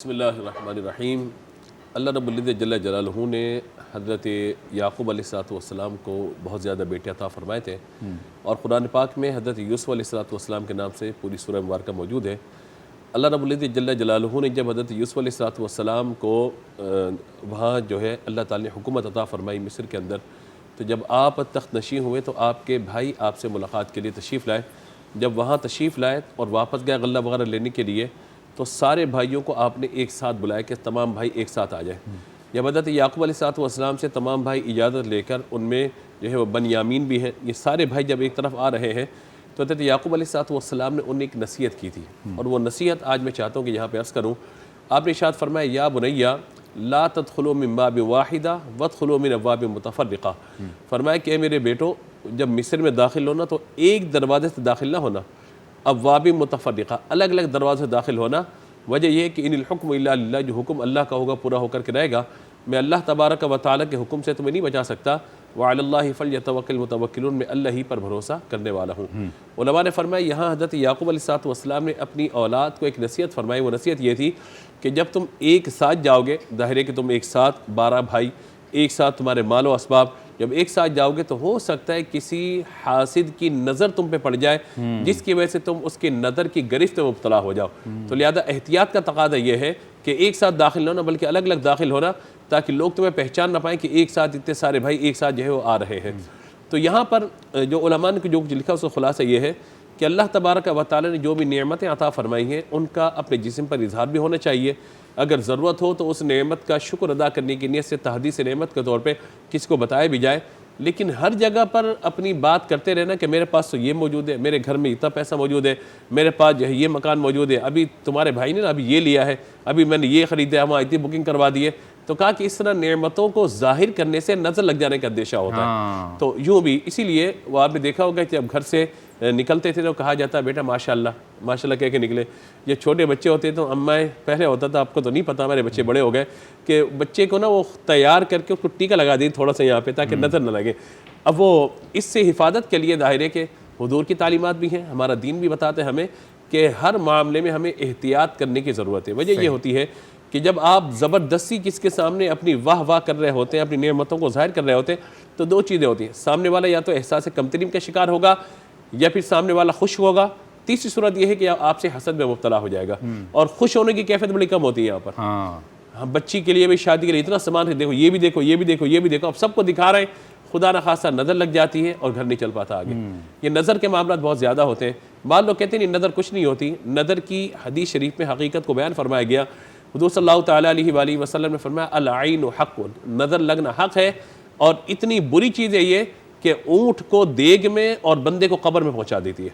بسم اللہ الرحمن الرحیم۔ اللہ رب العزت جل جلالہ نے حضرت یعقوب علیہ السلام کو بہت زیادہ بیٹے عطا فرمائے تھے، اور قرآن پاک میں حضرت یوسف علیہ السلام کے نام سے پوری سورہ مبارکہ موجود ہے۔ اللہ رب العزت جل جلالہ نے جب حضرت یوسف علیہ السلام کو وہاں جو ہے اللہ تعالی نے حکومت عطا فرمائی مصر کے اندر، تو جب آپ تخت نشین ہوئے تو آپ کے بھائی آپ سے ملاقات کے لیے تشریف لائے۔ جب وہاں تشریف لائے اور واپس گئے غلہ وغیرہ لینے کے لیے، تو سارے بھائیوں کو آپ نے ایک ساتھ بلایا کہ تمام بھائی ایک ساتھ آ جائیں۔ جب حضرت یعقوب علیہ السلام سے تمام بھائی اجازت لے کر، ان میں جو ہے وہ بنیامین بھی ہیں، یہ سارے بھائی جب ایک طرف آ رہے ہیں تو حضرت یعقوب علیہ السلام نے انہیں ایک نصیحت کی تھی، اور وہ نصیحت آج میں چاہتا ہوں کہ یہاں پہ عرض کروں۔ آپ نے ارشاد فرمایا یا بنیا لا تدخلوا من باب واحدہ وادخلوا من ابواب متفرقہ، فرمایا کہ اے میرے بیٹو، جب مصر میں داخل ہونا تو ایک دروازے سے داخل نہ ہونا، ابواب متفرقہ، الگ الگ دروازے سے داخل ہونا۔ وجہ یہ ہے کہ ان الحکم الا للہ، جو حکم اللہ کا ہوگا پورا ہو کر کے رہے گا، میں اللہ تبارک و تعالیٰ کے حکم سے تمہیں نہیں بچا سکتا۔ وعلی اللہ فلیتوکل المتوکلون، میں اللہ ہی پر بھروسہ کرنے والا ہوں۔ علماء نے فرمایا یہاں حضرت یعقوب علیہ السلام نے اپنی اولاد کو ایک نصیحت فرمائی۔ وہ نصیحت یہ تھی کہ جب تم ایک ساتھ جاؤ گے، ظاہر ہے کہ تم ایک ساتھ 12 بھائی، ایک ساتھ تمہارے مال و اسباب، جب ایک ساتھ جاؤ گے تو ہو سکتا ہے کسی حاسد کی نظر تم پہ پڑ جائے، جس کی وجہ سے تم اس کی نظر کی گرفت میں مبتلا ہو جاؤ۔ تو لہذا احتیاط کا تقاضا یہ ہے کہ ایک ساتھ داخل نہ ہونا، بلکہ الگ الگ داخل ہونا، تاکہ لوگ تمہیں پہچان نہ پائیں کہ ایک ساتھ اتنے سارے بھائی ایک ساتھ جو ہے وہ آ رہے ہیں۔ تو یہاں پر جو علماء نے جو لکھا اس کا خلاصہ یہ ہے کہ اللہ تبارک و تعالی نے جو بھی نعمتیں عطا فرمائی ہیں، ان کا اپنے جسم پر اظہار بھی ہونا چاہیے۔ اگر ضرورت ہو تو اس نعمت کا شکر ادا کرنے کی نیت سے تحدیث نعمت کے طور پہ کس کو بتایا بھی جائے، لیکن ہر جگہ پر اپنی بات کرتے رہنا کہ میرے پاس تو یہ موجود ہے، میرے گھر میں اتنا پیسہ موجود ہے، میرے پاس جو ہے یہ مکان موجود ہے، ابھی تمہارے بھائی نے نا ابھی یہ لیا ہے، ابھی میں نے یہ خریدا ہے، وہاں اتنی بکنگ کروا دی ہے، تو کہا کہ اس طرح نعمتوں کو ظاہر کرنے سے نظر لگ جانے کا اندیشہ ہوتا ہے۔ تو یوں بھی اسی لیے وہ آپ نے دیکھا ہوگا کہ جب گھر سے نکلتے تھے تو کہا جاتا ہے بیٹا ماشاءاللہ ماشاءاللہ کہہ کے نکلے۔ یہ چھوٹے بچے ہوتے تو امائیں، پہلے ہوتا تھا، آپ کو تو نہیں پتا، ہمارے بچے بڑے ہو گئے، کہ بچے کو نا وہ تیار کر کے اس کو ٹیکا لگا دی تھوڑا سا یہاں پہ تاکہ نظر نہ لگے۔ اب وہ اس سے حفاظت کے لیے ظاہر ہے کہ حضور کی تعلیمات بھی ہیں، ہمارا دین بھی بتاتے ہیں ہمیں کہ ہر معاملے میں ہمیں احتیاط کرنے کی ضرورت ہے۔ وجہ یہ ہوتی ہے کہ جب آپ زبردستی کس کے سامنے اپنی واہ واہ کر رہے ہوتے ہیں، اپنی نعمتوں کو ظاہر کر رہے ہوتے ہیں، تو دو چیزیں ہوتی ہیں، سامنے والا یا تو احساس کمتری کا شکار ہوگا، یا پھر سامنے والا خوش ہوگا، تیسری صورت یہ ہے کہ آپ سے حسد میں مبتلا ہو جائے گا، اور خوش ہونے کی کیفیت بڑی کم ہوتی ہے یہاں پر۔ ہاں بچی کے لیے بھی، شادی کے لیے اتنا سامان ہے، دیکھو یہ بھی دیکھو، یہ بھی دیکھو، یہ بھی دیکھو، اب سب کو دکھا رہے ہیں، خدا نہ خاصہ نظر لگ جاتی ہے اور گھر نہیں چل پاتا آگے۔ یہ نظر کے معاملات بہت زیادہ ہوتے ہیں۔ بعض لوگ کہتے ہیں نہیں نظر کچھ نہیں ہوتی، نظر کی حدیث شریف میں حقیقت کو بیان فرمایا گیا۔ حضور صلی اللہ تعالیٰ علیہ وآلہ وسلم نے فرمایا العین حق، نظر لگنا حق ہے، اور اتنی بری چیز ہے یہ کہ اونٹ کو دیگ میں اور بندے کو قبر میں پہنچا دیتی ہے۔